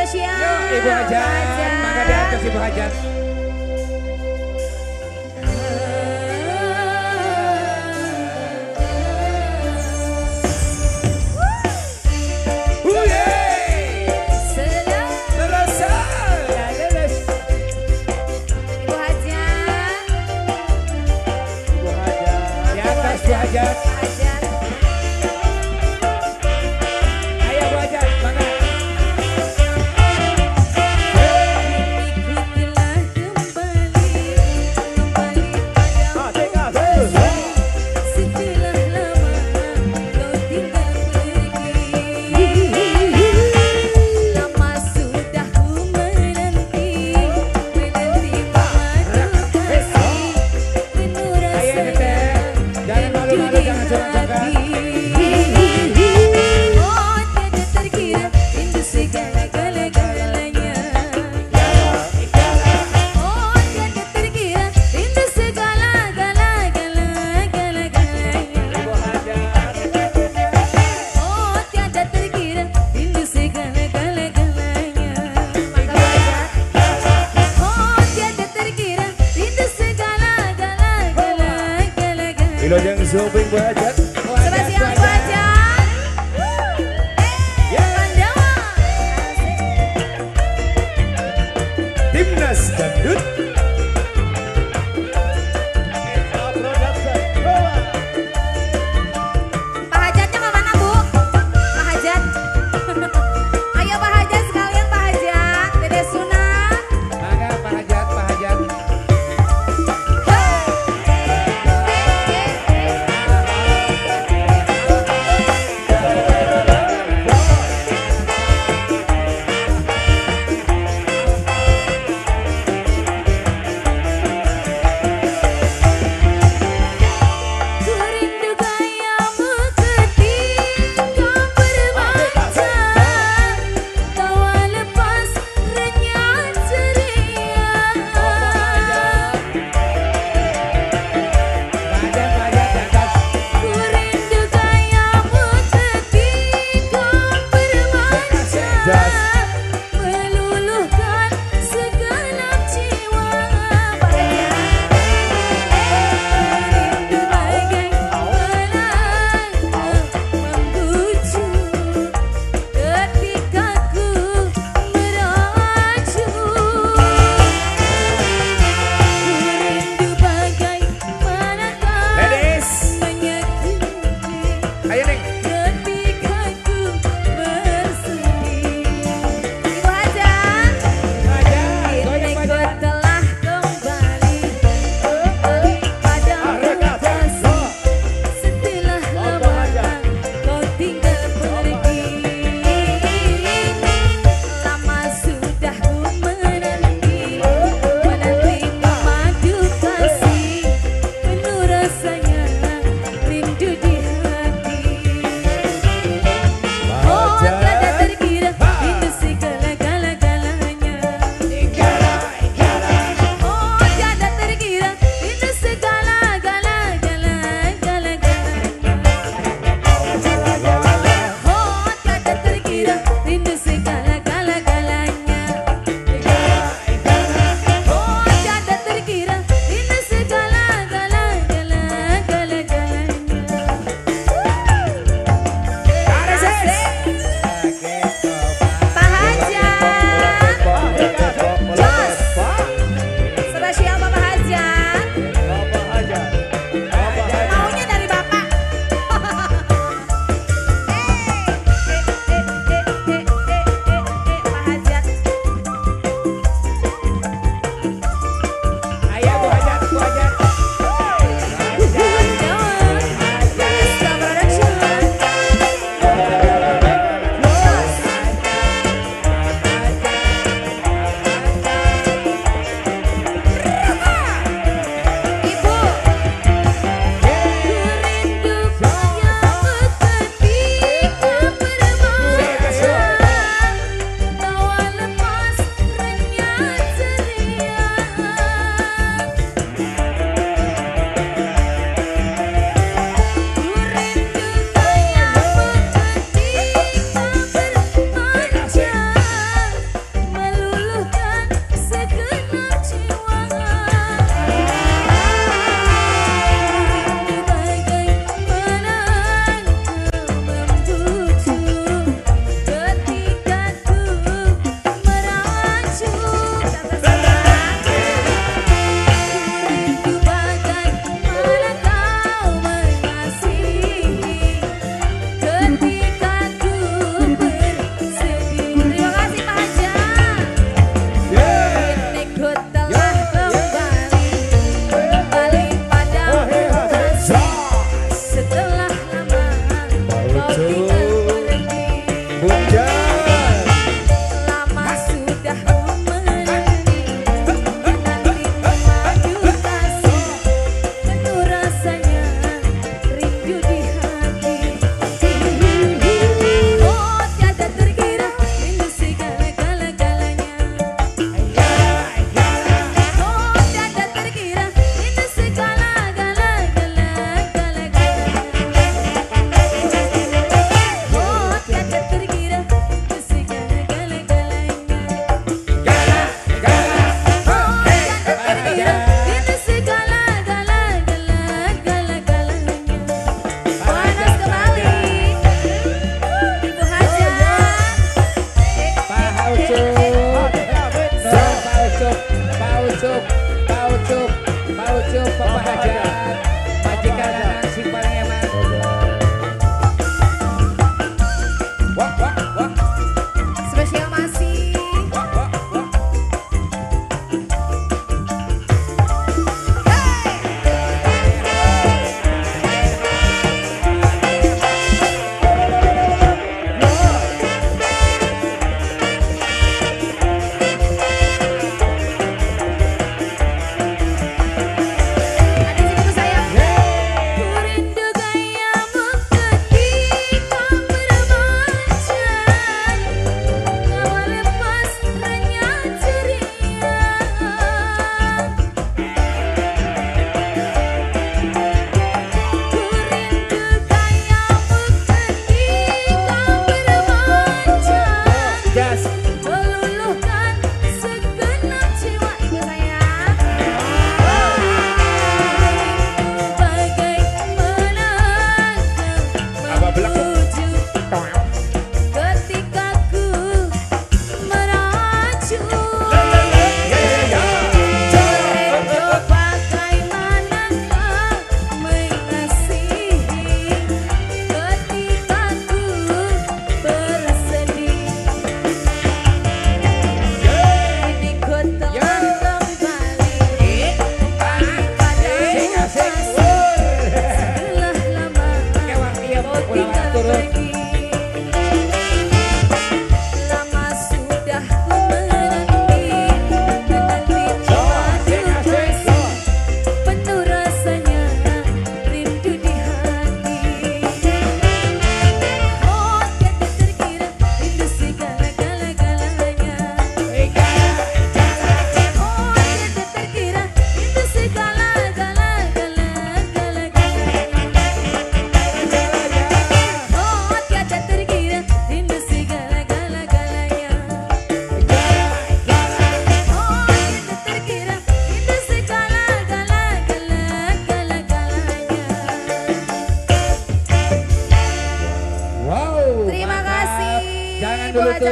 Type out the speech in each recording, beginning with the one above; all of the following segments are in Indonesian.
spesial. Yuk Ibu Hajat, mangga diatas Ibu Hajat. Hajat. Ayo Bu Hajat, mangga. Ikutilah kembali pada setelah lama kau tinggal pergi. Lama sudah ku menanti mengadu kasih penuh rasa. Jangan malu-malu, jangan curang-curang. Oh, tiada terkira rindu segala-galanya. Oh, tiada terkira rindu segala-galanya. Oh, tiada terkira rindu segala-galanya. Oh, tiada terkira rindu segala-galanya. Wilujeng Suping Bu Hajat. Spesial Bu Hajat. Pandawa. Timnas Dangdut. Pak Hajatnya ke mana Bu? Pak Hajat. Ayo Pak Hajat sekalian Pak Hajat. Dede Suna. Mangga Pak Hajat, Pak Hajat.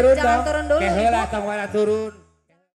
turun Jangan dong. turun dulu, Keheula Ibu. tong wala turun.